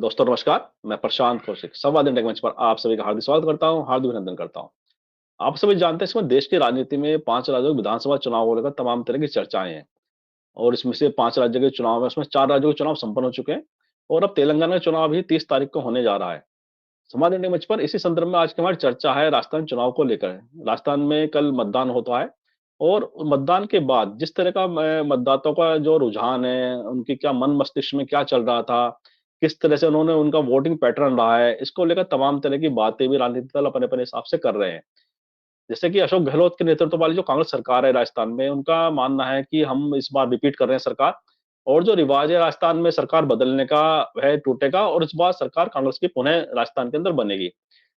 दोस्तों नमस्कार, मैं प्रशांत कौशिक संवाद इंडिया के मंच पर आप सभी का हार्दिक स्वागत करता हूं, हार्दिक अभिनंदन करता हूं। आप सभी जानते हैं इस समय देश की राजनीति में 5 राज्यों के विधानसभा चुनाव को लेकर तमाम तरह की चर्चाएं हैं और इसमें से 5 राज्यों के चुनाव में उसमें 4 राज्यों के चुनाव संपन्न हो चुके हैं और अब तेलंगाना का चुनाव भी 30 तारीख को होने जा रहा है। संवाद इंडिया मंच पर इसी संदर्भ में आज की हमारी चर्चा है राजस्थान चुनाव को लेकर। राजस्थान में कल मतदान होता है और मतदान के बाद जिस तरह का मतदाताओं का जो रुझान है, उनकी क्या मन मस्तिष्क में क्या चल रहा था, किस तरह से उन्होंने उनका वोटिंग पैटर्न रहा है, इसको लेकर तमाम तरह की बातें भी राजनीतिक दल अपने-अपने हिसाब से कर रहे हैं। जैसे कि अशोक गहलोत के नेतृत्व वाली जो कांग्रेस सरकार है राजस्थान में, उनका मानना है कि हम इस बार रिपीट कर रहे हैं सरकार और जो रिवाज है राजस्थान में सरकार बदलने का, वह टूटेगा और इस बार सरकार कांग्रेस की पुनः राजस्थान के अंदर बनेगी।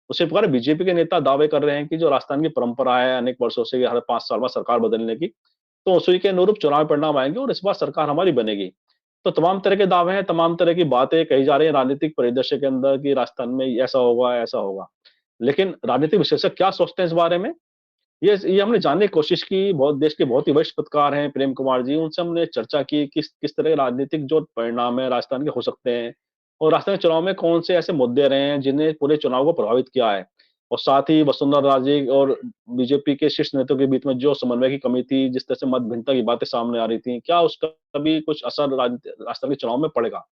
उसी प्रकार बीजेपी के नेता दावे कर रहे हैं कि जो राजस्थान की परंपरा है अनेक वर्षों से हर 5 साल बाद सरकार बदलने की, तो उसी के अनुरूप चुनाव परिणाम आएँगे और इस बार सरकार हमारी बनेगी। तो तमाम तरह के दावे हैं, तमाम तरह की बातें कही जा रही हैं राजनीतिक परिदृश्य के अंदर कि राजस्थान में ऐसा होगा, ऐसा होगा। लेकिन राजनीतिक विशेषज्ञ क्या सोचते हैं इस बारे में? ये हमने जानने की कोशिश की, बहुत देश के बहुत ही वरिष्ठ पत्रकार हैं प्रेम कुमार जी, उनसे हमने चर्चा की किस किस तरह के राजनीतिक जो परिणाम है राजस्थान के हो सकते हैं और राजस्थान के चुनाव में कौन से ऐसे मुद्दे रहे हैं जिन्हें पूरे चुनाव को प्रभावित किया है। और साथ ही वसुंधरा राजे और बीजेपी के शीर्ष नेताओं के बीच में जो समन्वय की कमी थी, जिस तरह से मतभिन्नता की बातें सामने आ रही थी, क्या उसका भी कुछ असर राजस्थान के चुनाव में पड़ेगा?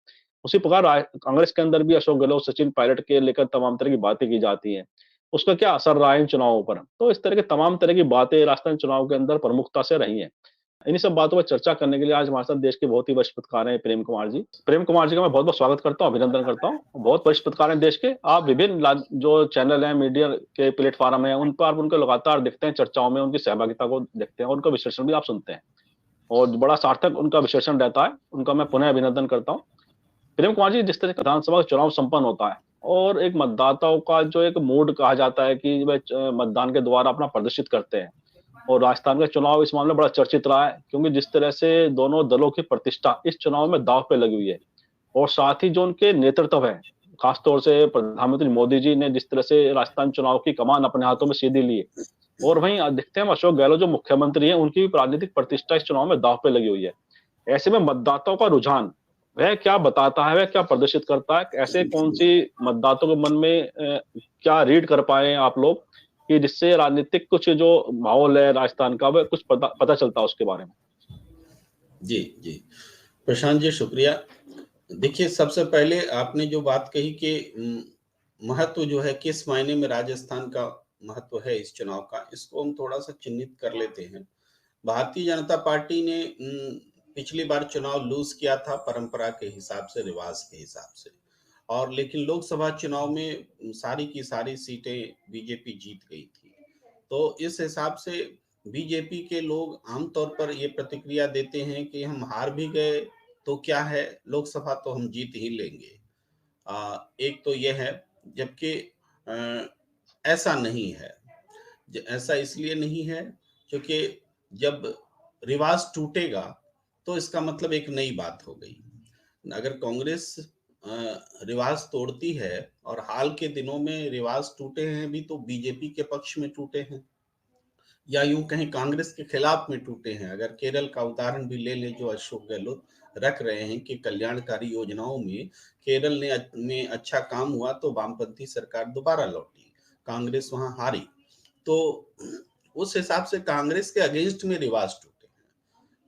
उसी प्रकार कांग्रेस के अंदर भी अशोक गहलोत, सचिन पायलट के लेकर तमाम तरह की बातें की जाती हैं। उसका क्या असर रहा है इन चुनावों पर? तो इस तरह के तमाम तरह की बातें राजस्थान चुनाव के अंदर प्रमुखता से रही हैं। इन्हीं सब बातों पर चर्चा करने के लिए आज हमारे साथ देश के बहुत ही वरिष्ठ पत्रकार हैं प्रेम कुमार जी। प्रेम कुमार जी का मैं बहुत-बहुत स्वागत करता हूँ, अभिनंदन करता हूँ। बहुत वरिष्ठ पत्रकार हैं देश के। आप विभिन्न जो चैनल हैं, मीडिया के प्लेटफ़ॉर्म हैं, उन पर आप उनको लगातार दिखते हैं, चर्चाओं में उनकी सहभागिता को देखते हैं और उनका विश्लेषण भी आप सुनते हैं और बड़ा सार्थक उनका विश्लेषण रहता है। उनका मैं पुनः अभिनंदन करता हूँ। प्रेम कुमार जी, जिस तरह से विधानसभा का चुनाव संपन्न होता है और एक मतदाताओं का जो एक मूड कहा जाता है कि वह मतदान के द्वारा अपना प्रदर्शित करते हैं और राजस्थान का चुनाव इस मामले में बड़ा चर्चित रहा है क्योंकि जिस तरह से दोनों दलों की प्रतिष्ठा इस चुनाव में दांव पे लगी हुई है और साथ ही जो उनके नेतृत्व है, खासतौर से प्रधानमंत्री मोदी जी ने जिस तरह से राजस्थान चुनाव की कमान अपने हाथों में सीधी ली है और वहीं देखते हैं हम अशोक गहलोत जो मुख्यमंत्री हैं, उनकी भी राजनीतिक प्रतिष्ठा इस चुनाव में दांव पे लगी हुई है। ऐसे में मतदाताओं का रुझान वह क्या बताता है, वह क्या प्रदर्शित करता है? ऐसे कौन-सी मतदाताओं के मन में क्या रीड कर पाए हैं आप लोग कि जिससे राजनीतिक कुछ जो माहौल है राजस्थान का, वह कुछ पता पता चलता है उसके बारे में? जी, जी। प्रशांत जी शुक्रिया। देखिए सबसे पहले आपने जो बात कही कि महत्व जो है किस मायने में राजस्थान का महत्व है इस चुनाव का, इसको हम थोड़ा-सा चिह्नित कर लेते हैं। भारतीय जनता पार्टी ने पिछली बार चुनाव लूज़ किया था परंपरा के हिसाब से, रिवाज के हिसाब से और लेकिन लोकसभा चुनाव में सारी की सारी सीटें बीजेपी जीत गई थी। तो इस हिसाब से बीजेपी के लोग आमतौर पर ये प्रतिक्रिया देते हैं कि हम हार भी गए तो क्या है, लोकसभा तो हम जीत ही लेंगे। एक तो ये है, जबकि अ, ऐसा नहीं है। ऐसा इसलिए नहीं है क्योंकि जब रिवाज टूटेगा तो इसका मतलब एक नई बात हो गई। अगर कांग्रेस रिवाज तोड़ती है और हाल के दिनों में रिवाज टूटे हैं भी तो बीजेपी के पक्ष में टूटे हैं या यूं कहें कांग्रेस के खिलाफ में टूटे हैं। अगर केरल का उदाहरण भी ले लें जो अशोक गहलोत रख रहे हैं कि कल्याणकारी योजनाओं में केरल में अच्छा काम हुआ तो वामपंथी सरकार दोबारा लौटी, कांग्रेस वहां हारी। तो उस हिसाब से कांग्रेस के अगेंस्ट में रिवाज टूटे हैं।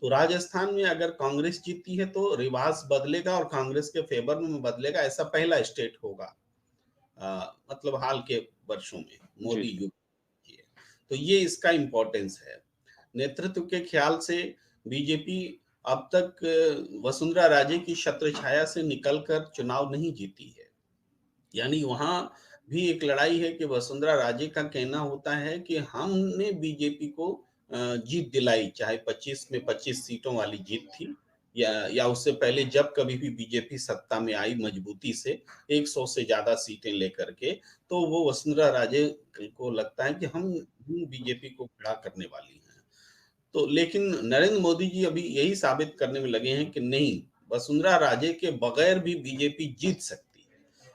तो राजस्थान में अगर कांग्रेस जीतती है तो रिवाज बदलेगा और कांग्रेस के फेवर में बदलेगा, ऐसा पहला स्टेट होगा मतलब हाल के वर्षों में जी, मोदी जी। युग की है। तो ये इसका इम्पोर्टेंस है। नेतृत्व के ख्याल से बीजेपी अब तक वसुंधरा राजे की छत्र छाया से निकलकर चुनाव नहीं जीती है। यानी वहां भी एक लड़ाई है कि वसुंधरा राजे का कहना होता है कि हमने बीजेपी को जीत दिलाई, चाहे 25 में 25 सीटों वाली जीत थी या उससे पहले जब कभी भी बीजेपी सत्ता में आई मजबूती से 100 से ज्यादा सीटें लेकर के, तो वो वसुंधरा राजे को लगता है कि हम बीजेपी को खड़ा करने वाली हैं। तो लेकिन नरेंद्र मोदी जी अभी यही साबित करने में लगे हैं कि नहीं, वसुंधरा राजे के बगैर भी बीजेपी जीत सकती है।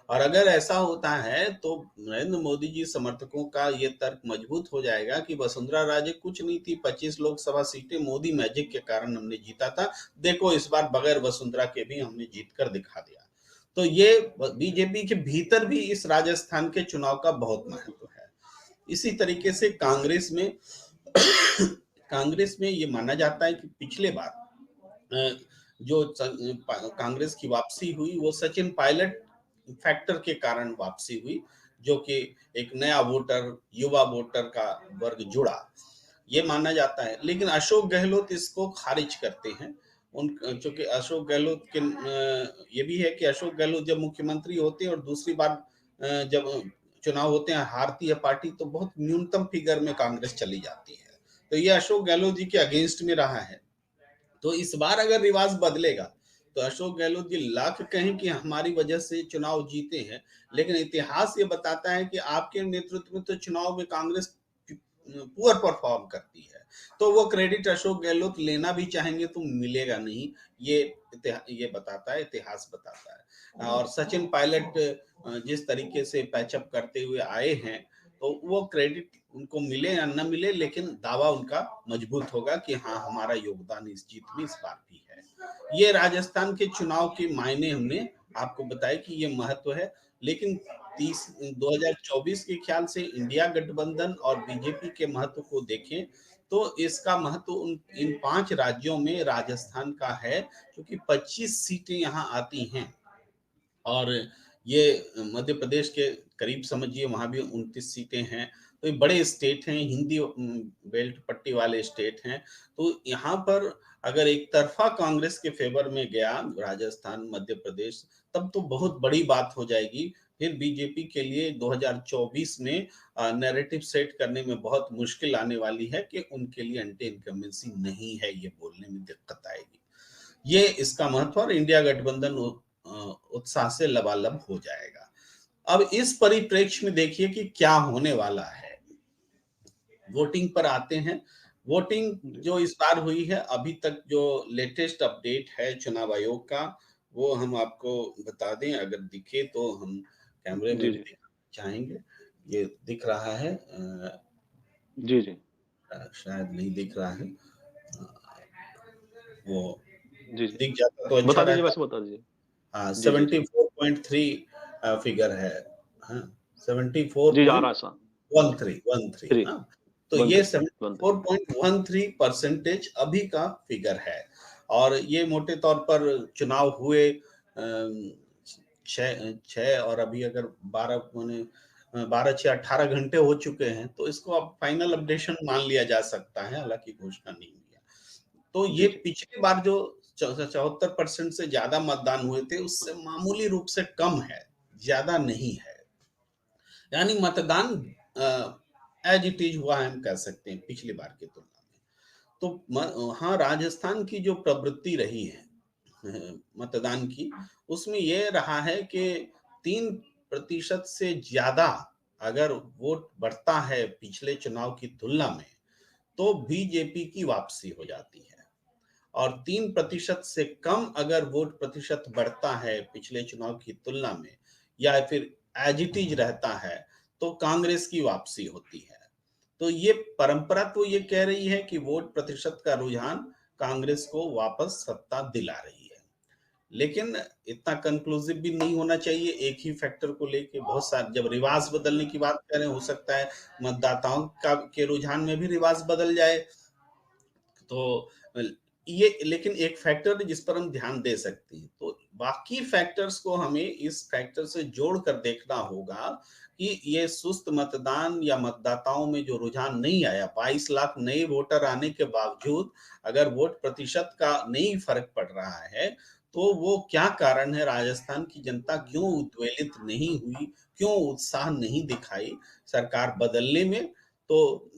और अगर ऐसा होता है तो नरेंद्र मोदी जी समर्थकों का ये तर्क मजबूत हो जाएगा कि वसुंधरा राजे कुछ नहीं थी, 25 लोकसभा सीटें मोदी मैजिक के कारण हमने जीता था, देखो इस बार बगैर वसुंधरा के भी हमने जीत कर दिखा दिया। तो ये बीजेपी के भीतर भी इस राजस्थान के चुनाव का बहुत महत्व है। इसी तरीके से कांग्रेस में ये माना जाता है कि पिछले बार जो कांग्रेस की वापसी हुई वो सचिन पायलट फैक्टर के कारण वापसी हुई, जो कि एक नया वोटर, युवा वोटर का वर्ग जुड़ा, ये माना जाता है। लेकिन अशोक गहलोत इसको खारिज करते हैं। उन चूंकि अशोक गहलोत के ये भी है कि अशोक गहलोत जब मुख्यमंत्री होते हैं और दूसरी बार जब चुनाव होते हैं हारती है पार्टी, तो बहुत न्यूनतम फिगर में कांग्रेस चली जाती है। तो ये अशोक गहलोत जी के अगेंस्ट में रहा है। तो इस बार अगर रिवाज बदलेगा तो अशोक गहलोत जी लाख कहें कि हमारी वजह से चुनाव जीते हैं, लेकिन इतिहास ये बताता है कि आपके नेतृत्व में तो चुनाव में कांग्रेस पुअर परफॉर्म करती है। तो वो क्रेडिट अशोक गहलोत लेना भी चाहेंगे तो मिलेगा नहीं, ये बताता है, इतिहास बताता है। और सचिन पायलट जिस तरीके से पैचअप करते हुए आए हैं, तो वो क्रेडिट उनको मिले या न मिले, लेकिन दावा उनका मजबूत होगा कि हाँ, हमारा योगदान इस जीत में इस बार भी है। ये राजस्थान के चुनाव के मायने हमने आपको बताया कि ये महत्व है। लेकिन 2024 के ख्याल से इंडिया गठबंधन और बीजेपी के महत्व को देखें तो इसका महत्व इन 5 राज्यों में राजस्थान का है, क्योंकि 25 सीटें यहाँ आती हैं। और ये मध्य प्रदेश के करीब समझिए, वहां भी 29 सीटें हैं। तो ये बड़े स्टेट हैं, हिंदी बेल्ट पट्टी वाले स्टेट हैं। तो यहाँ पर अगर एक तरफा कांग्रेस के फेवर में गया राजस्थान, मध्य प्रदेश, तब तो बहुत बड़ी बात हो जाएगी। फिर बीजेपी के लिए 2024 में नैरेटिव सेट करने में बहुत मुश्किल आने वाली है कि उनके लिए एंटी इनकम्बेंसी नहीं है, ये बोलने में दिक्कत आएगी। ये इसका महत्व, और इंडिया गठबंधन उत्साह से लबालब हो जाएगा। अब इस परिप्रेक्ष्य में देखिए कि क्या होने वाला है। वोटिंग पर आते हैं। वोटिंग जो इस बार हुई है, अभी तक जो लेटेस्ट अपडेट है चुनाव आयोग का, वो हम आपको बता दें, अगर दिखे तो हम कैमरे में जी, भी जी। दिखाना चाहेंगे। ये दिख रहा है, जी, जी। शायद नहीं दिख रहा है। वो जी, जी। दिख जाता तो अच्छा बता दीजिए, रहता। वैसे बता दीजिए। हाँ, जी, जी, जी। 74.3 फिगर है। हाँ, जी, आ रहा है सा 74.13 3 हाँ, तो 1 ये 3 1 3 74.13% अभी का फिगर है। और ये मोटे तौर पर चुनाव हुए 6 और अभी अगर 12 माने 12 6 18 घंटे हो चुके हैं, तो इसको अब फाइनल अपडेशन मान लिया जा सकता है, हालांकि घोषणा नहीं हुई है। तो जी, ये जी। पिछली बार जो 74% से ज्यादा मतदान हुए थे, उससे मामूली रूप से कम है, ज्यादा नहीं है। यानी मतदान एज इट इज हुआ है, हम कह सकते हैं पिछली बार की तुलना में। तो हाँ, राजस्थान की जो प्रवृत्ति रही है मतदान की, उसमें यह रहा है कि 3% से ज्यादा अगर वोट बढ़ता है पिछले चुनाव की तुलना में, तो बीजेपी की वापसी हो जाती है। और 3% से कम अगर वोट प्रतिशत बढ़ता है पिछले चुनाव की तुलना में, या फिर एज इट इज रहता है, तो कांग्रेस की वापसी होती है। तो ये परंपरा तो ये कह रही है कि वोट प्रतिशत का रुझान कांग्रेस को वापस सत्ता दिला रही है। लेकिन इतना कंक्लूसिव भी नहीं होना चाहिए एक ही फैक्टर को लेके। बहुत सारे, जब रिवाज बदलने की बात करें, हो सकता है मतदाताओं का के रुझान में भी रिवाज बदल जाए। तो ये लेकिन एक फैक्टर जिस पर हम ध्यान दे सकते हैं, तो बाकी फैक्टर्स को हमें इस फैक्टर से जोड़ कर देखना होगा कि ये सुस्त मतदान या मतदाताओं में जो रुझान नहीं आया, 22 लाख नए वोटर आने के बावजूद अगर वोट प्रतिशत का नहीं फर्क पड़ रहा है, तो वो क्या कारण है, राजस्थान की जनता क्यों उद्वेलित नहीं हुई, क्यों उत्साह नहीं दिखाई सरकार बदलने में, तो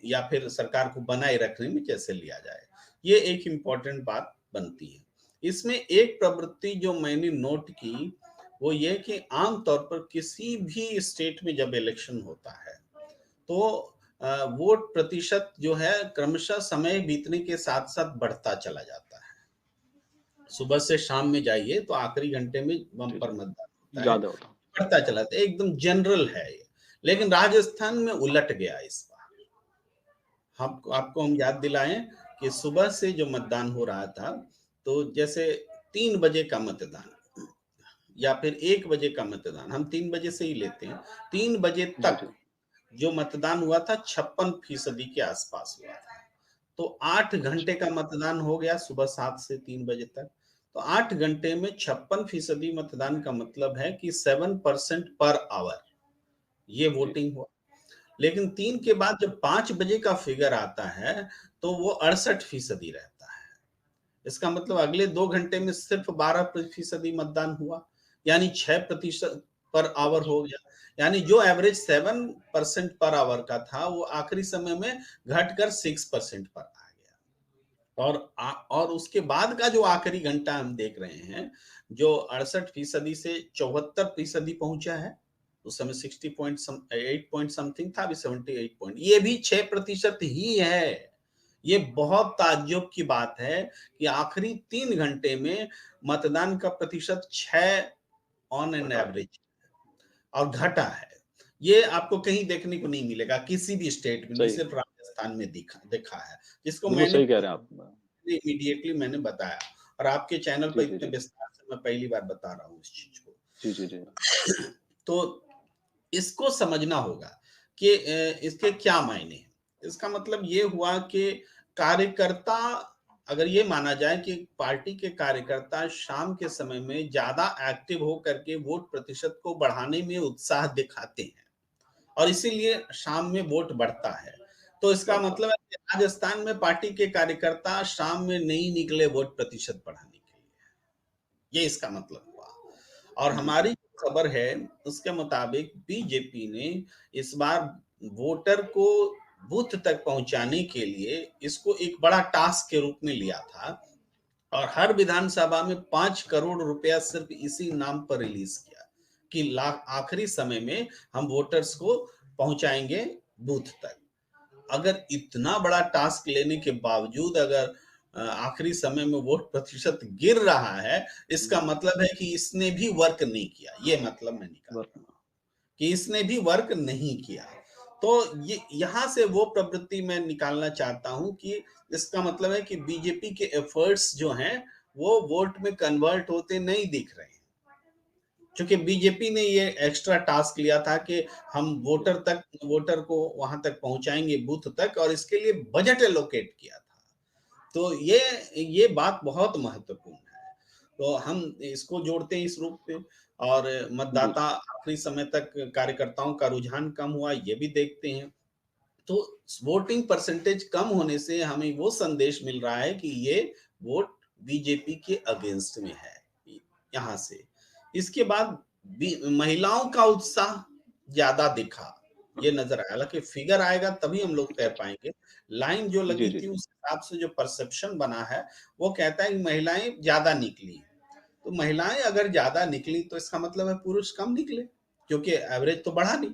या फिर सरकार को बनाए रखने में कैसे लिया जाए, ये एक इम्पोर्टेंट बात बनती है। इसमें एक प्रवृत्ति जो मैंने नोट की, वो ये कि आमतौर पर किसी भी स्टेट में जब इलेक्शन होता है, तो वोट प्रतिशत जो है क्रमशः समय बीतने के साथ साथ बढ़ता चला जाता है। सुबह से शाम में जाइए तो आखिरी घंटे में जी, बम्पर जी। मतदान होता है, ज़्यादा होता। बढ़ता चला जाता है, एकदम जनरल है ये। लेकिन राजस्थान में उलट गया इस बार। हम आपको हम याद दिलाएं कि सुबह से जो मतदान हो रहा था, तो जैसे 3 बजे का मतदान, या फिर 1 बजे का मतदान, हम 3 बजे से ही लेते हैं। 3 बजे जी, तक जी। जो मतदान हुआ था 56% के आसपास हुआ था। तो 8 घंटे अच्छा, का मतदान हो गया सुबह 7 से 3 बजे तक। तो 8 घंटे में 56% मतदान का मतलब है कि 7% पर आवर ये जी। वोटिंग हुआ। लेकिन 3 के बाद जब 5 बजे का फिगर आता है, तो वो 68% रहता है। इसका मतलब अगले 2 घंटे में सिर्फ 12% मतदान हुआ, यानी 6% पर आवर अच्छा, हो गया। यानी जो एवरेज 7% पर आवर का था, वो आखिरी समय में घटकर 6% पर आ गया। और उसके बाद का जो आखिरी घंटा हम देख रहे हैं, जो 68% से 74% पहुंचा है। उस समय 60 पॉइंट 8 पॉइंट समथिंग था, अभी 78 पॉइंट, ये भी 6% ही है। ये बहुत ताज्जुब की बात है कि आखिरी 3 घंटे में मतदान का प्रतिशत 6 ऑन एन घटा है। एवरेज और घटा है। ये आपको कहीं देखने को नहीं मिलेगा, किसी भी स्टेट में, नहीं सही सिर्फ राजस्थान में देखा है, जिसको बिल्कुल मैंने सही कह रहे हैं आप। इमीडिएटली मैंने बताया और आपके चैनल पर जी, जी, इतने जी। विस्तार से मैं पहली बार बता रहा हूँ इस चीज को। जी, जी, जी। तो इसको समझना होगा कि इसके क्या मायने हैं। इसका मतलब ये हुआ कि कार्यकर्ता, अगर ये माना जाए कि पार्टी के कार्यकर्ता शाम के समय में ज्यादा एक्टिव हो करके वोट प्रतिशत को बढ़ाने में उत्साह दिखाते हैं और इसीलिए शाम में वोट बढ़ता है, तो इसका बढ़ता मतलब है। है कि राजस्थान में पार्टी के कार्यकर्ता शाम में नहीं निकले वोट प्रतिशत बढ़ाने के लिए, ये इसका मतलब हुआ। और जी, जी। हमारी खबर है उसके मुताबिक बीजेपी ने इस बार वोटर को बूथ तक पहुंचाने के लिए इसको एक बड़ा टास्क के रूप में लिया था और हर विधानसभा में 5 करोड़ रुपया सिर्फ इसी नाम पर रिलीज किया कि आखिरी समय में हम वोटर्स को पहुंचाएंगे बूथ तक। अगर इतना बड़ा टास्क लेने के बावजूद अगर आखिरी समय में वोट प्रतिशत गिर रहा है, इसका जी, मतलब है कि इसने भी वर्क नहीं किया, ये मतलब मैं निकाल रहा हूं वर्क कि इसने भी वर्क नहीं किया। तो ये यहां से वो प्रवृत्ति मैं निकालना चाहता हूं कि इसका मतलब है कि बीजेपी के एफर्ट्स जो हैं वो वोट में कन्वर्ट होते नहीं दिख रहे हैं, क्योंकि बीजेपी ने ये एक्स्ट्रा टास्क लिया था कि हम वोटर को वहां तक पहुंचाएंगे बूथ तक और इसके लिए बजट एलोकेट किया था। तो ये बात बहुत महत्वपूर्ण है। तो हम इसको जोड़ते हैं इस रूप पे और जी, मतदाता आखिरी समय तक कार्यकर्ताओं का रुझान कम हुआ ये भी देखते हैं। तो वोटिंग परसेंटेज कम होने से हमें वो संदेश मिल रहा है कि ये वोट बीजेपी के अगेंस्ट में है यहाँ से। इसके बाद महिलाओं का उत्साह ज्यादा दिखा, ये नजर आया। हालांकि फिगर आएगा तभी हम लोग कह पाएंगे। लाइन जो जी, लगी जी, थी जी। उस हिसाब से जो परसेप्शन बना है वो कहता है कि महिलाएं ज्यादा निकली। तो महिलाएं अगर ज्यादा निकली तो इसका मतलब है पुरुष कम निकले, क्योंकि एवरेज तो बढ़ा नहीं।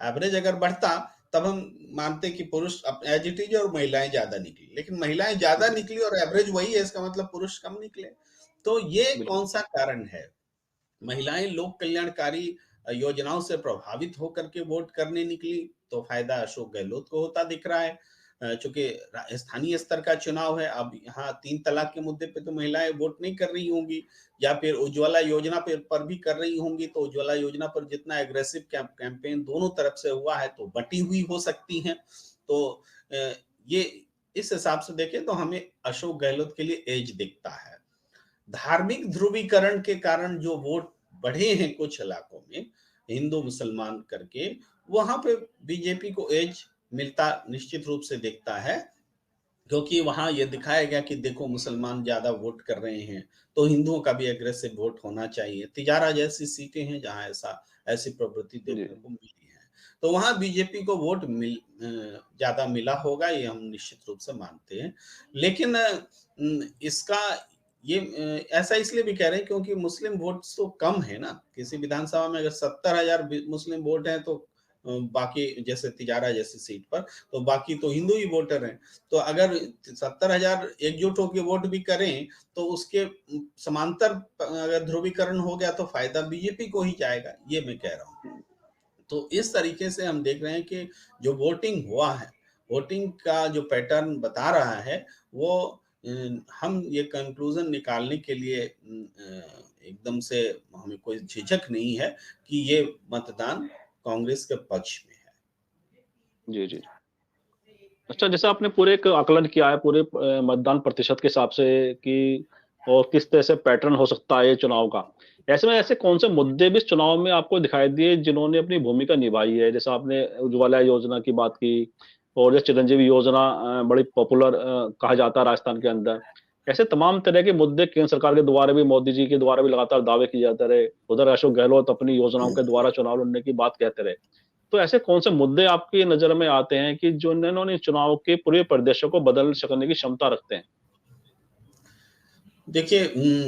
एवरेज अगर बढ़ता तब हम मानते कि पुरुष एज इट इज और महिलाएं ज्यादा निकली, लेकिन महिलाएं ज्यादा जी, निकली और एवरेज वही है, इसका मतलब पुरुष कम निकले। तो ये बिल्कुल। कौन सा कारण है? महिलाएं लोक कल्याणकारी योजनाओं से प्रभावित होकर के वोट करने निकली, तो फायदा अशोक गहलोत को होता दिख रहा है। चूंकि स्थानीय स्तर का चुनाव है, अब यहाँ 3 तलाक के मुद्दे पे तो महिलाएं वोट नहीं कर रही होंगी, या फिर उज्ज्वला योजना पर भी कर रही होंगी। तो उज्ज्वला योजना पर जितना एग्रेसिव कैंपेन दोनों तरफ से हुआ है तो बटी हुई हो सकती हैं। तो ये इस हिसाब से देखें तो हमें अशोक गहलोत के लिए एज दिखता है। धार्मिक ध्रुवीकरण के कारण जो वोट बढ़े हैं कुछ इलाकों में हिंदू मुसलमान करके, वहां पे बीजेपी को एज मिलता निश्चित रूप से दिखता है, क्योंकि वहां ये दिखाया गया कि देखो मुसलमान ज्यादा वोट कर रहे हैं तो हिंदुओं का भी एग्रेसिव वोट होना चाहिए। तिजारा जैसी सीटें हैं जहां ऐसी प्रवृत्ति जी, देखने को मिली है, तो वहां बीजेपी को वोट ज्यादा मिला होगा, ये हम निश्चित रूप से मानते हैं। लेकिन इसका ये ऐसा इसलिए भी कह रहे हैं क्योंकि मुस्लिम वोट तो कम है ना। किसी विधानसभा में अगर 70,000 मुस्लिम वोट हैं तो बाकी जैसे तिजारा जैसी सीट पर तो बाकी तो हिंदू ही वोटर हैं। तो अगर 70,000 एकजुट होकर वोट भी करें तो उसके समांतर अगर ध्रुवीकरण हो गया तो फायदा बीजेपी को ही जाएगा, ये मैं कह रहा हूँ। तो इस तरीके से हम देख रहे हैं कि जो वोटिंग हुआ है, वोटिंग का जो पैटर्न बता रहा है वो हम ये कंक्लूजन निकालने के लिए एकदम से हमें कोई झिझक नहीं है कि ये मतदान कांग्रेस के पक्ष में है। जी, जी। अच्छा, जैसे आपने पूरे एक आकलन किया है पूरे मतदान प्रतिशत के हिसाब से कि और किस तरह से पैटर्न हो सकता है ये चुनाव का। ऐसे में ऐसे कौन से मुद्दे भी इस चुनाव में आपको दिखाई दिए जिन्होंने अपनी भूमिका निभाई है? जैसे आपने उज्ज्वला योजना की बात की और जैसे चिरंजीवी योजना बड़ी पॉपुलर कहा जाता है राजस्थान के अंदर। ऐसे तमाम तरह के मुद्दे केंद्र सरकार के द्वारा भी, मोदी जी के द्वारा भी लगातार दावे किए जाते रहे। उधर अशोक गहलोत अपनी योजनाओं के द्वारा चुनाव लड़ने की बात कहते रहे। तो ऐसे कौन से मुद्दे आपकी नज़र में आते हैं कि जो इन्होंने चुनाव के पूरे परिदृश्य को बदल सकने की क्षमता रखते हैं? देखिए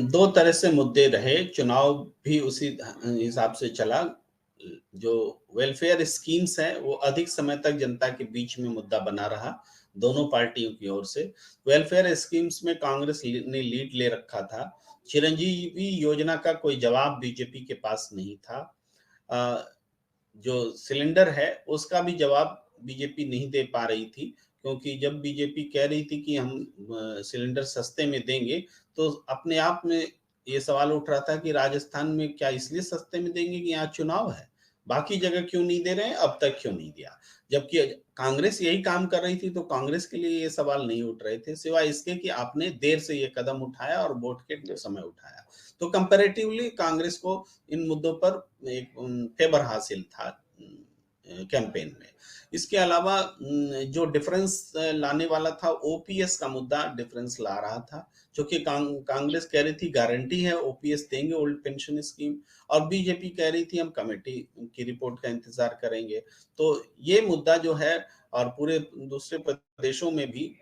2 तरह से मुद्दे रहे, चुनाव भी उसी हिसाब से चला। जो वेलफेयर स्कीम्स हैं, वो अधिक समय तक जनता के बीच में मुद्दा बना रहा, दोनों पार्टियों की ओर से। वेलफेयर स्कीम्स में कांग्रेस ने लीड ले रखा था। चिरंजीवी योजना का कोई जवाब बीजेपी के पास नहीं था। अ, जो सिलेंडर है, उसका भी जवाब बीजेपी नहीं दे पा रही थी, क्योंकि जब बीजेपी कह रही थी कि हम सिलेंडर सस्ते में देंगे, तो अपने आप में ये सवाल उठ रहा था कि राजस्थान में क्या इसलिए सस्ते में देंगे कि यहाँ चुनाव है? बाकी जगह क्यों नहीं दे रहे हैं, अब तक क्यों नहीं दिया? जबकि कांग्रेस यही काम कर रही थी, तो कांग्रेस के लिए ये सवाल नहीं उठ रहे थे, सिवाय इसके कि आपने देर से ये कदम उठाया और वोट के जी, समय उठाया। तो कंपैरेटिवली कांग्रेस को इन मुद्दों पर एक फेवर हासिल था कैंपेन में। इसके अलावा जो डिफरेंस लाने वाला था, ओपीएस का मुद्दा डिफरेंस ला रहा था, क्योंकि कांग्रेस कह रही थी गारंटी है ओपीएस देंगे, ओल्ड पेंशन स्कीम, और बीजेपी कह रही थी हम कमेटी की रिपोर्ट का इंतजार करेंगे। तो ये मुद्दा जो है, और पूरे दूसरे प्रदेशों में भी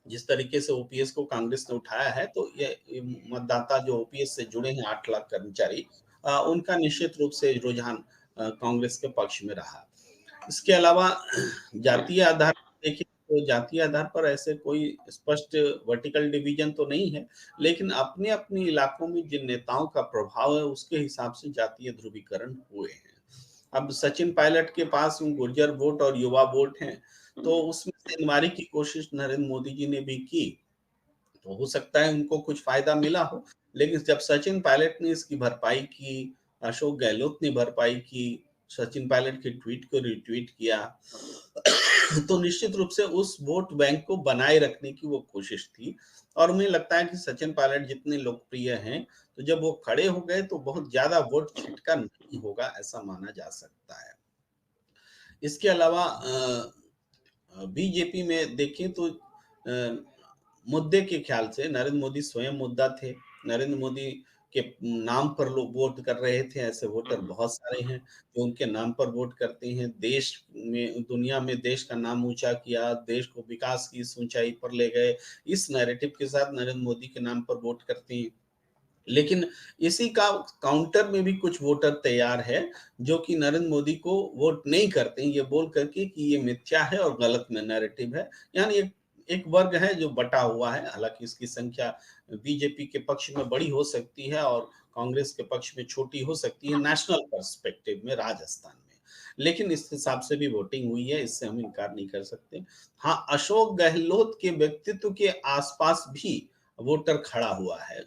जिस तरीके से ओपीएस को कांग्रेस ने उठाया है, तो ये मतदाता जो ओपीएस से जुड़े हैं 8 लाख कर्मचारी, उनका निश्चित रूप से रुझान कांग्रेस के पक्ष में रहा। इसके अलावा जी, जातीय आधार पर देखिए, तो जातीय आधार पर ऐसे कोई स्पष्ट वर्टिकल डिवीजन तो नहीं है, लेकिन अपने-अपने इलाकों में जिन नेताओं का प्रभाव है, उसके हिसाब से जातीय ध्रुवीकरण हुए हैं। अब सचिन पायलट के पास गुर्जर वोट और युवा वोट हैं, हुँ, तो उसमें से इनवारी की कोशिश नरेंद्र मोदी जी ने भी की, तो हो सकता है उनको कुछ फ़ायदा मिला हो। लेकिन जब सचिन पायलट ने इसकी भरपाई की, अशोक गहलोत ने भरपाई की, सचिन पायलट के ट्वीट को रिट्वीट किया, तो निश्चित रूप से उस वोट बैंक को बनाए रखने की वो कोशिश थी। और मुझे लगता है कि सचिन पायलट जितने लोकप्रिय हैं, तो जब वो खड़े हो गए तो बहुत ज़्यादा वोट छिटका नहीं होगा, ऐसा माना जा सकता है। इसके अलावा बीजेपी में देखें तो मुद्दे के ख्याल से नरेंद्र मोदी स्वयं मुद्दा थे। नरेंद्र मोदी के नाम पर लोग वोट कर रहे थे, ऐसे वोटर हुँ, बहुत सारे हैं जो उनके नाम पर वोट करते हैं। देश में, दुनिया में देश का नाम ऊँचा किया, देश को विकास की इस ऊँचाई पर ले गए। इस नैरेटिव के साथ नरेंद्र मोदी के नाम पर वोट करते हैं। लेकिन इसी का काउंटर में भी कुछ वोटर तैयार है, जो कि नरेंद्र मोदी को वोट नहीं करते हैं, ये बोल करके कि ये मिथ्या है और गलत में नैरेटिव है। यानी एक एक वर्ग है जो बटा हुआ है, हालाँकि इसकी संख्या बीजेपी के पक्ष में बड़ी हो सकती है और कांग्रेस के पक्ष में छोटी हो सकती है नेशनल पर्सपेक्टिव में राजस्थान में। लेकिन इस हिसाब से भी वोटिंग हुई है, इससे हम इनकार नहीं कर सकते। हाँ, अशोक गहलोत के व्यक्तित्व के आस-पास भी वोटर खड़ा हुआ है।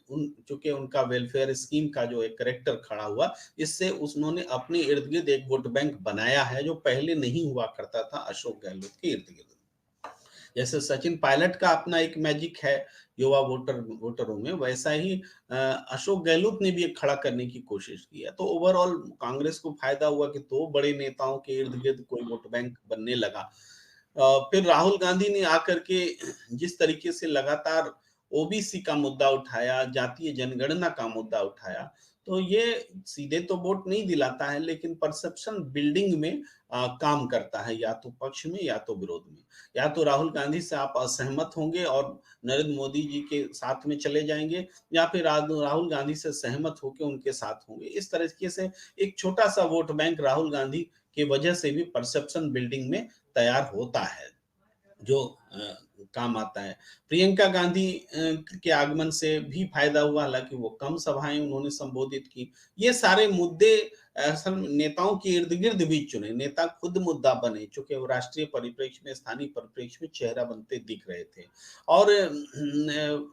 चूँकि उनका वेलफेयर स्कीम का जो एक करैक्टर खड़ा हुआ, इससे उन्होंने अपने इर्द-गिर्द एक वोट बैंक बनाया है, जो पहले नहीं हुआ करता था अशोक गहलोत के इर्द-गिर्द। जैसे सचिन पायलट का अपना एक मैजिक है युवा वोटरों में, वैसा ही अशोक गहलोत ने भी एक खड़ा करने की कोशिश की है। तो ओवरऑल कांग्रेस को फ़ायदा हुआ कि 2 बड़े नेताओं के इर्द-गिर्द कोई वोट बैंक बनने लगा। फिर राहुल गांधी ने आकर के जिस तरीके से लगातार ओबीसी का मुद्दा उठाया, जातीय जनगणना का मुद्दा उठाया, तो ये सीधे तो वोट नहीं दिलाता है, लेकिन परसेप्शन बिल्डिंग में काम करता है, या तो पक्ष में या तो विरोध में। या तो राहुल गांधी से आप असहमत होंगे और नरेंद्र मोदी जी के साथ में चले जाएंगे, या फिर राहुल गांधी से सहमत होकर उनके साथ होंगे। इस तरीके से एक छोटा सा वोट बैंक राहुल गांधी की वजह से भी परसेप्शन बिल्डिंग में तैयार होता है, जो काम आता है। प्रियंका गांधी के आगमन से भी फ़ायदा हुआ, हालाँकि वो कम सभाएँ उन्होंने संबोधित की। ये सारे मुद्दे असल में नेताओं के इर्द-गिर्द भी चुने, नेता खुद मुद्दा बने, चूँकि वो राष्ट्रीय परिप्रेक्ष्य में, स्थानीय परिप्रेक्ष्य में चेहरा बनते दिख रहे थे। और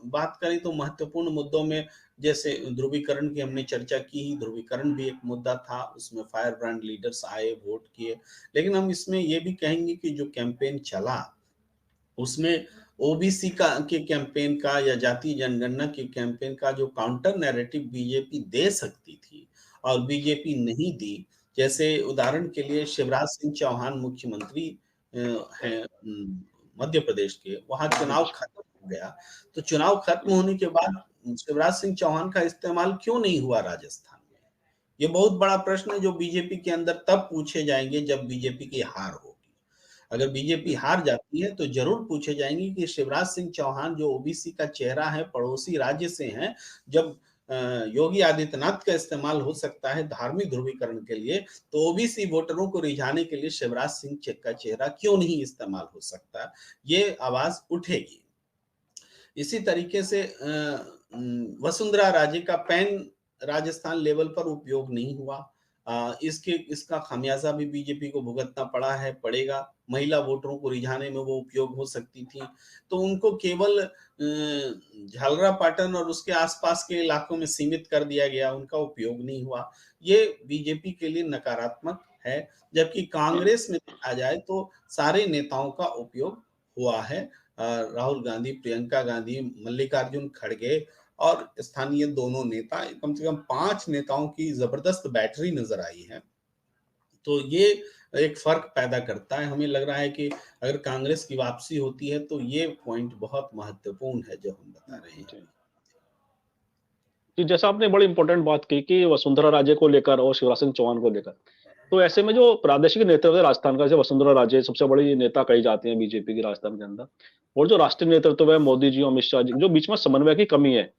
बात करें तो महत्वपूर्ण मुद्दों में जैसे ध्रुवीकरण की हमने चर्चा की ही, ध्रुवीकरण भी एक मुद्दा था, उसमें फायर ब्रांड लीडर्स आए, वोट किए। लेकिन हम इसमें ये भी कहेंगे कि जो कैंपेन चला, उसमें ओबीसी का के कैंपेन का या जातीय जनगणना के कैंपेन का जो काउंटर नैरेटिव बीजेपी दे सकती थी और बीजेपी नहीं दी। जैसे उदाहरण के लिए शिवराज सिंह चौहान मुख्यमंत्री अ, हैं मध्य प्रदेश के, वहाँ जी, चुनाव खत्म हो गया। तो चुनाव खत्म होने के बाद शिवराज सिंह चौहान का इस्तेमाल क्यों नहीं हुआ राजस्थान में? ये बहुत बड़ा प्रश्न है जो बीजेपी के अंदर तब पूछे जाएँगे जब बीजेपी की हार होगी। अगर बीजेपी जी, हार जाती है तो ज़रूर पूछे जाएँगे कि शिवराज सिंह चौहान जो ओबीसी का चेहरा है, पड़ोसी राज्य से हैं, जब योगी आदित्यनाथ का इस्तेमाल हो सकता है धार्मिक ध्रुवीकरण के लिए, तो ओबीसी वोटरों को रिझाने के लिए शिवराज सिंह का चेहरा क्यों नहीं इस्तेमाल हो सकता? ये आवाज़ उठेगी। इसी तरीके से वसुंधरा राजे का पैन राजस्थान लेवल पर उपयोग नहीं हुआ। इसका खामियाजा भी बीजेपी को भुगतना पड़ा है, पड़ेगा। महिला वोटरों को रिझाने में वो उपयोग हो सकती थी। तो उनको केवल झालरापाटन और उसके आसपास के इलाकों में सीमित कर दिया गया, उनका उपयोग नहीं हुआ। ये बीजेपी के लिए नकारात्मक है, जबकि कांग्रेस में देखा जाए तो सारे नेताओं का उपयोग हुआ है। राहुल गांधी, प्रियंका गांधी, मल्लिकार्जुन खड़गे और स्थानीय दोनों नेता, कम से कम 5 नेताओं की ज़बरदस्त बैटरी नज़र आई है। तो ये एक फ़र्क पैदा करता है। हमें लग रहा है कि अगर कांग्रेस की वापसी होती है, तो ये पॉइंट बहुत महत्वपूर्ण है, जो हम बता रहे हैं जी। अभी। जी, जैसा आपने बड़ी इम्पोर्टेंट बात की कि वसुंधरा राजे को लेकर और शिवराज सिंह चौहान को लेकर। तो ऐसे में जो प्रादेशिक नेतृत्व है राजस्थान का, जैसे वसुंधरा राजे सबसे बड़ी नेता कही जाती हैं बीजेपी की राजस्थान के अंदर। और जो राष्ट्रीय नेतृत्व है मोदी जी, अमित शाह जी, जो बीच में समन्वय की कमी है,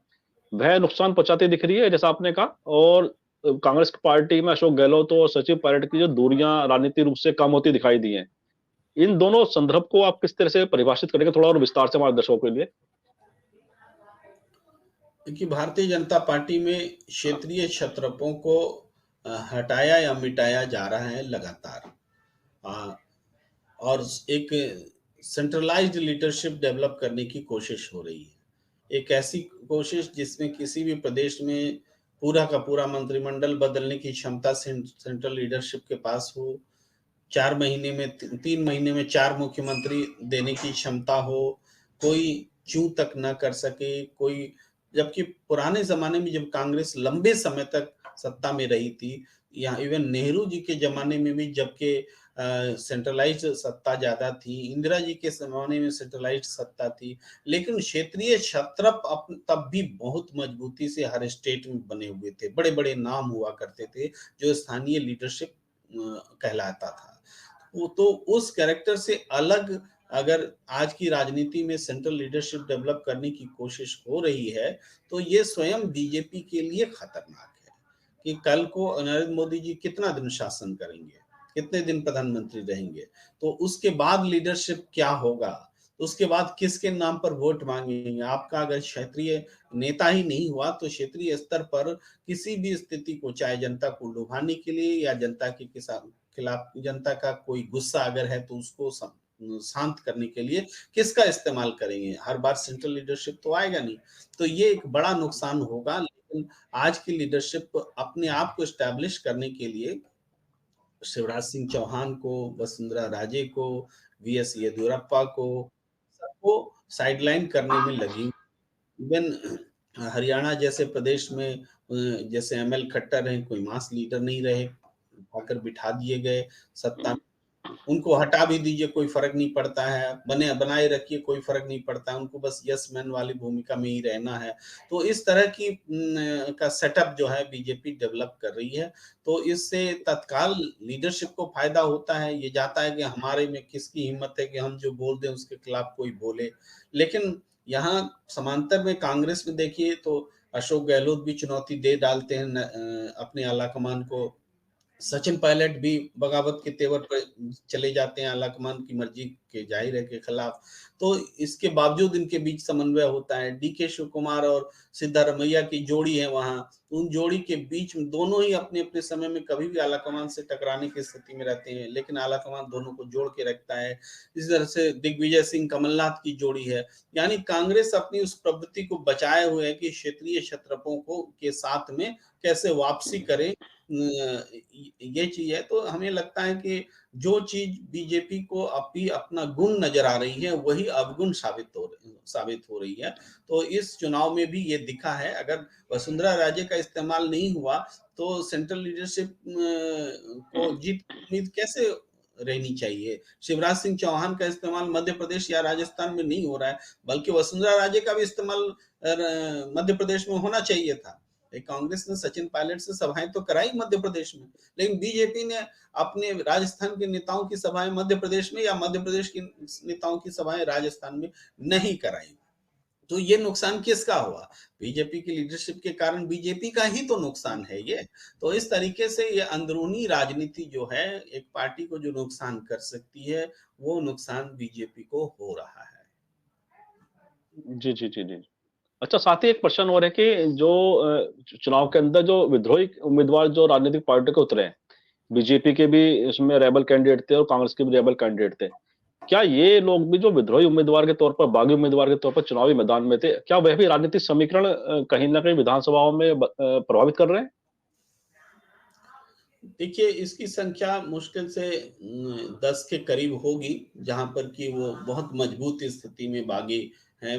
वह नुकसान पहुँचाती दिख रही है, जैसा आपने कहा। और कांग्रेस की पार्टी में अशोक गहलोत और सचिन पायलट की जो दूरियां राजनीतिक रूप से कम होती दिखाई दी हैं। इन दोनों संदर्भ को आप किस तरह से परिभाषित करेंगे थोड़ा और विस्तार से हमारे दर्शकों के लिए? देखिए, भारतीय जनता पार्टी में क्षेत्रीय क्षत्रपों को हटाया या मिटाया जा रहा है लगातार। अ, और एक सेंट्रलाइज्ड लीडरशिप डेवलप करने की कोशिश हो रही है। एक ऐसी कोशिश जिसमें किसी भी प्रदेश में पूरा का पूरा मंत्रिमंडल बदलने की क्षमता सेंट्रल लीडरशिप के पास हो, 4 महीने में 3 महीने में 4 मुख्यमंत्री देने की क्षमता हो, कोई चूँ तक ना कर सके, कोई, जबकि पुराने ज़माने में जब कांग्रेस लंबे समय तक सत्ता में रही थी, या इवन नेहरू जी के ज़माने में भी, जबकि सेंट्रलाइज़्ड सत्ता ज़्यादा थी, इंदिरा जी के ज़माने में सेंट्रलाइज़्ड सत्ता थी, लेकिन क्षेत्रीय क्षत्रप तब भी बहुत मजबूती से हर स्टेट में बने हुए थे। बड़े-बड़े नाम हुआ करते थे, जो स्थानीय लीडरशिप कहलाता था। वो तो उस कैरेक्टर से अलग अगर आज की राजनीति में सेंट्रल लीडरशिप डेवलप करने की कोशिश हो रही है, तो ये स्वयं बीजेपी के लिए खतरनाक है कि कल को नरेंद्र मोदी जी कितना दिन शासन करेंगे, कितने दिन प्रधानमंत्री रहेंगे, तो उसके बाद लीडरशिप क्या होगा, तो उसके बाद किसके नाम पर वोट मांगेंगे। आपका अगर क्षेत्रीय नेता ही नहीं हुआ, तो क्षेत्रीय स्तर पर किसी भी स्थिति को, चाहे जनता को लुभाने के लिए या जनता के खिलाफ, जनता का कोई गुस्सा अगर है तो उसको शांत करने के लिए किसका इस्तेमाल करेंगे? हर बार सेंट्रल लीडरशिप तो आएगा नहीं। तो ये एक बड़ा नुकसान होगा, लेकिन आज की लीडरशिप अपने आप को एस्टैब्लिश करने के लिए शिवराज सिंह चौहान को, वसुंधरा राजे को, वीएस येदियुरप्पा को, सबको साइडलाइन करने में लगी। इवन हरियाणा जैसे प्रदेश में जैसे एमएल खट्टर हैं, कोई मास लीडर नहीं रहे, आकर बिठा दिए गए सत्ता में। उनको हटा भी दीजिए, कोई फ़र्क नहीं पड़ता है, बनाए रखिए, कोई फ़र्क नहीं पड़ता है, उनको बस यस मैन वाली भूमिका में ही रहना है। तो इस तरह की का सेटअप जो है बीजेपी डेवलप कर रही है, तो इससे तत्काल लीडरशिप को फ़ायदा होता है, ये जाता है कि हमारे में किसकी हिम्मत है कि हम जो बोल दें उसके खिलाफ कोई बोले। लेकिन यहाँ समांतर में कांग्रेस में देखिए तो अशोक गहलोत भी चुनौती दे डालते हैं अपने आला कमान को, सचिन पायलट भी बगावत के तेवर पर चले जाते हैं आलाकमान की मर्जी के जाहिर है के खिलाफ। तो इसके बावजूद इनके बीच समन्वय होता है। डीके शिव कुमार और सिद्धारमैया की जोड़ी है वहाँ, उन जोड़ी के बीच में दोनों ही अपने-अपने समय में कभी भी आलाकमान से टकराने की स्थिति में रहते हैं, लेकिन आलाकमान दोनों को जोड़ के रखता है। इसी तरह से दिग्विजय सिंह कमलनाथ की जोड़ी है। यानी कांग्रेस अपनी उस प्रवृत्ति को बचाए हुए है कि क्षेत्रीय क्षत्रपों को के साथ में कैसे वापसी करे। ये चीज़ है, तो हमें लगता है कि जो चीज़ बीजेपी को अभी अपना गुण नज़र आ रही है, वही अवगुण साबित हो रही है। तो इस चुनाव में भी ये दिखा है, अगर वसुंधरा राजे का इस्तेमाल नहीं हुआ, तो सेंट्रल लीडरशिप को जीत की उम्मीद कैसे रहनी चाहिए? शिवराज सिंह चौहान का इस्तेमाल मध्य प्रदेश या राजस्थान में नहीं हो रहा है, बल्कि वसुंधरा राजे का भी इस्तेमाल मध्य प्रदेश में होना चाहिए था। कांग्रेस ने सचिन पायलट से सभाएं तो कराई मध्य प्रदेश में, लेकिन बीजेपी ने अपने राजस्थान के नेताओं की सभाएं मध्य प्रदेश में या मध्य प्रदेश के नेताओं की सभाएं राजस्थान में नहीं कराई। तो ये नुकसान किसका हुआ? बीजेपी की लीडरशिप के कारण बीजेपी का ही तो नुकसान है ये। तो इस तरीके से ये अंदरूनी राजनीति जो है, एक पार्टी को जो नुकसान कर सकती है, वो नुकसान बीजेपी को हो रहा है। जी, जी, जी, जी। अच्छा, साथ ही एक प्रश्न और है कि जो चुनाव के अंदर जो विद्रोही उम्मीदवार जो राजनीतिक पार्टी के उतरे हैं, बीजेपी के भी इसमें रेबल कैंडिडेट थे और कांग्रेस के भी रेबल कैंडिडेट थे। क्या ये लोग भी जो विद्रोही उम्मीदवार के तौर पर, बागी उम्मीदवार के तौर पर चुनावी मैदान में थे, क्या वह भी राजनीतिक समीकरण कहीं न कहीं विधानसभाओं में प्रभावित कर रहे हैं? देखिए, इसकी संख्या मुश्किल से 10 के करीब होगी, जहाँ पर कि वो बहुत मजबूत स्थिति में बागी हैं।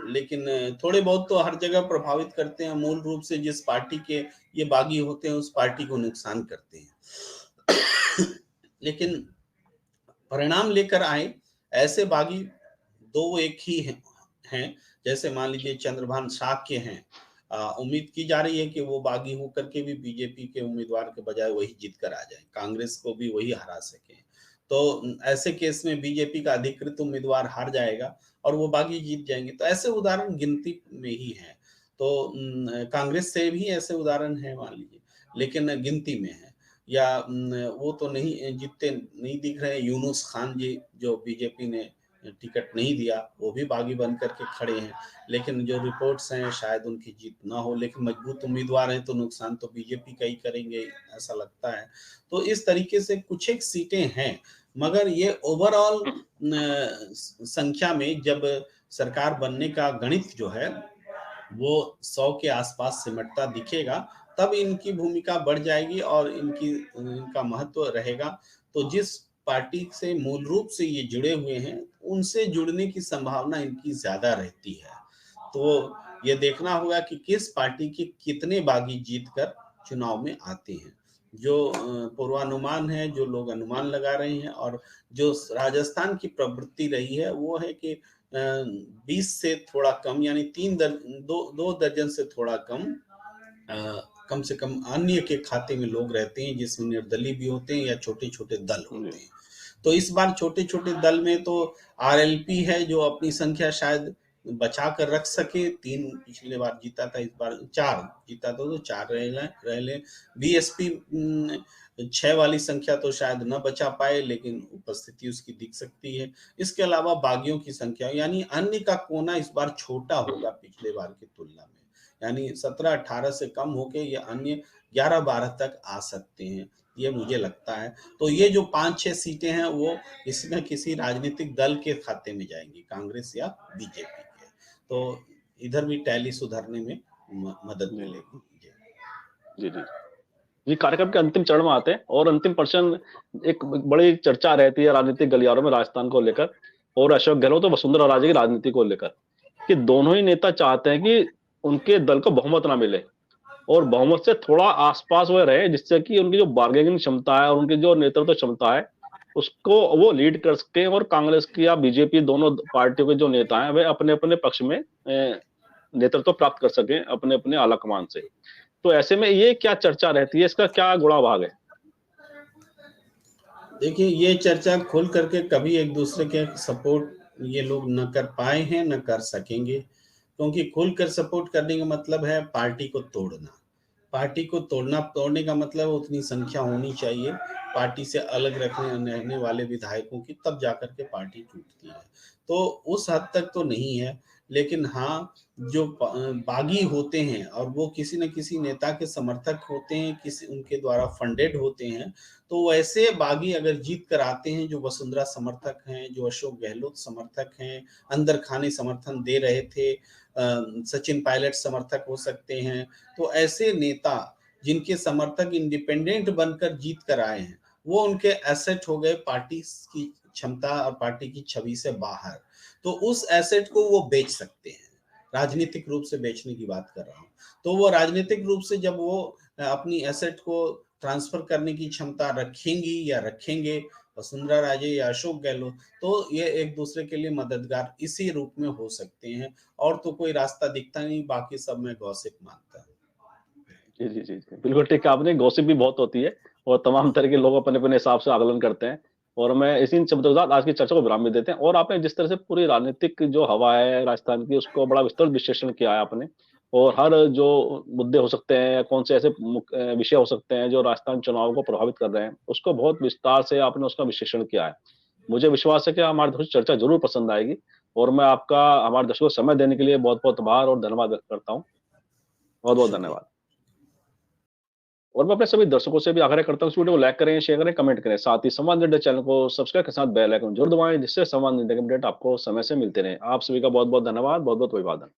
लेकिन थोड़े बहुत तो हर जगह प्रभावित करते हैं। मूल रूप से जिस पार्टी के ये बागी होते हैं, उस पार्टी को नुकसान करते हैं। लेकिन परिणाम लेकर आए, ऐसे बागी 2 एक ही हैं। जैसे मान लीजिए चंद्रभान शाक्य हैं। उम्मीद की जा रही है कि वो बागी होकर के भी बीजेपी के उम्मीदवार के बजाय वही जीत कर आ जाएँ, कांग्रेस को भी वही हरा सकें। तो ऐसे केस में बीजेपी का अधिकृत उम्मीदवार हार जाएगा और वो बागी जीत जाएँगे। तो ऐसे उदाहरण गिनती में ही हैं। तो कांग्रेस से भी ऐसे उदाहरण हैं मान लीजिए, लेकिन गिनती में हैं। या वो तो नहीं जीतते नहीं दिख रहे। यूनुस खान जी जो बीजेपी ने टिकट नहीं दिया, वो भी बागी बन करके खड़े हैं। लेकिन जो रिपोर्ट्स हैं शायद उनकी जीत ना हो, लेकिन मजबूत उम्मीदवार हैं तो नुकसान तो बीजेपी का ही करेंगे, ऐसा लगता है। तो इस तरीके से कुछ एक सीटें हैं, मगर ये ओवरऑल संख्या में जब सरकार बनने का गणित जो है वो 100 के आसपास सिमटता दिखेगा, तब इनकी भूमिका बढ़ जाएगी और इनका महत्व रहेगा। तो जिस पार्टी से मूल रूप से ये जुड़े हुए हैं, उनसे जुड़ने की संभावना इनकी ज़्यादा रहती है। तो ये देखना होगा कि किस पार्टी के कितने बागी जीत कर चुनाव में आते हैं। जो पूर्वानुमान है, जो लोग अनुमान लगा रहे हैं और जो राजस्थान की प्रवृत्ति रही है, वो है कि 20 से थोड़ा कम यानी 2 दर्जन से थोड़ा कम कम से कम अन्य के खाते में लोग रहते हैं, जिसमें निर्दलीय भी होते हैं या छोटे-छोटे दल जी। होते हैं। तो इस बार छोटे-छोटे दल में तो आरएलपी है जो अपनी संख्या शायद बचा कर रख सके। 3 पिछले बार जीता था, इस बार 4 जीता था तो 4 रह लें। बीएसपी 6 वाली संख्या तो शायद न बचा पाए, लेकिन उपस्थिति उसकी दिख सकती है। इसके अलावा बागियों की संख्या यानी अन्य का कोना इस बार छोटा होगा पिछले बार की तुलना में। यानी 17-18 से कम होके ये अन्य 11-12 तक आ सकते हैं, ये मुझे लगता है। तो ये जो 5-6 सीटें हैं वो किसी न किसी राजनीतिक दल के खाते में जाएंगी, कांग्रेस या बीजेपी के। तो इधर भी टैली सुधरने में मदद जी, मिलेगी। जी। जी, जी। जी, कार्यक्रम के अंतिम चरण में आते हैं और अंतिम प्रश्न, एक बड़ी चर्चा रहती है राजनीतिक गलियारों में राजस्थान को लेकर और अशोक गहलोत और वसुंधरा राजे की राजनीति को लेकर, कि दोनों ही नेता चाहते हैं कि उनके दल को बहुमत ना मिले और बहुमत से थोड़ा आस-पास वो रहे, जिससे कि उनकी जो बार्गेनिंग क्षमता है और उनकी जो नेतृत्व क्षमता है, उसको वो लीड कर सकें और कांग्रेस की या बीजेपी दोनों पार्टियों के जो नेता हैं, वे अपने-अपने पक्ष में नेतृत्व प्राप्त कर सकें अपने-अपने आलाकमान से। तो ऐसे में ये क्या चर्चा रहती है, इसका क्या गुणा भाग है? देखिए, ये चर्चा खोल करके कभी एक दूसरे के सपोर्ट ये लोग न कर पाए हैं, न कर सकेंगे, क्योंकि खुलकर सपोर्ट करने का मतलब है पार्टी को तोड़ना। पार्टी को तोड़ने का मतलब उतनी संख्या होनी चाहिए, पार्टी से अलग रहने वाले विधायकों की, तब जाकर के पार्टी टूटती है। तो उस हद तक तो नहीं है, लेकिन हाँ, जो बागी होते हैं और वो किसी न किसी नेता के समर्थक होते हैं, किसी उनके द्वारा फंडेड होते हैं, तो वैसे बागी अगर जीत कर आते हैं, जो वसुंधरा समर्थक हैं, जो अशोक गहलोत समर्थक हैं, अंदर खाने समर्थन दे रहे थे, सचिन पायलट समर्थक हो सकते हैं, तो ऐसे नेता जिनके समर्थक इंडिपेंडेंट बनकर जीत कर आए हैं, वो उनके एसेट हो गए पार्टी की क्षमता और पार्टी की छवि से बाहर। तो उस एसेट को वो बेच सकते हैं, राजनीतिक रूप से बेचने की बात कर रहा हूँ। तो वो राजनीतिक रूप से जब वो अपनी एसेट को ट्रांसफर करने की क्षमता रखेंगी या रखेंगे, वसुंधरा राजे या अशोक गहलोत, तो ये एक दूसरे के लिए मददगार इसी रूप में हो सकते हैं, और तो कोई रास्ता दिखता नहीं, बाकी सब मैं गॉसिप मानता हूँ। जी, जी, जी, जी। बिल्कुल ठीक कहा आपने, गॉसिप भी बहुत होती है और तमाम तरह के लोग अपने-अपने हिसाब से आकलन करते हैं और मैं इसी इन शब्दों के साथ आज की चर्चा को विराम भी देते हैं और आपने जिस तरह से पूरी राजनीतिक जो हवा है राजस्थान की, उसको बड़ा विस्तृत विश्लेषण किया है आपने और हर जो मुद्दे हो सकते हैं, कौन से ऐसे विषय हो सकते हैं, जो राजस्थान चुनाव को प्रभावित कर रहे हैं, उसको बहुत विस्तार से आपने उसका विश्लेषण किया है। मुझे विश्वास है कि हमारी दोस्त चर्चा ज़रूर पसंद आएगी और मैं आपका हमारे दर्शकों को समय देने के लिए बहुत-बहुत आभार और धन्यवाद व्यक्त करता हूँ। बहुत-बहुत शुक्रिया। धन्यवाद। और मैं अपने सभी दर्शकों से भी आग्रह करता हूँ इस वीडियो को लाइक करें, शेयर करें, कमेंट करें। साथ ही संवाद इंडिया चैनल को सब्सक्राइब के साथ बेल आइकन जरूर दबाएं जिससे संवाद इंडिया के अपडेट आपको समय से मिलते रहें। आप सभी का बहुत-बहुत धन्यवाद, बहुत-बहुत अभिवादन।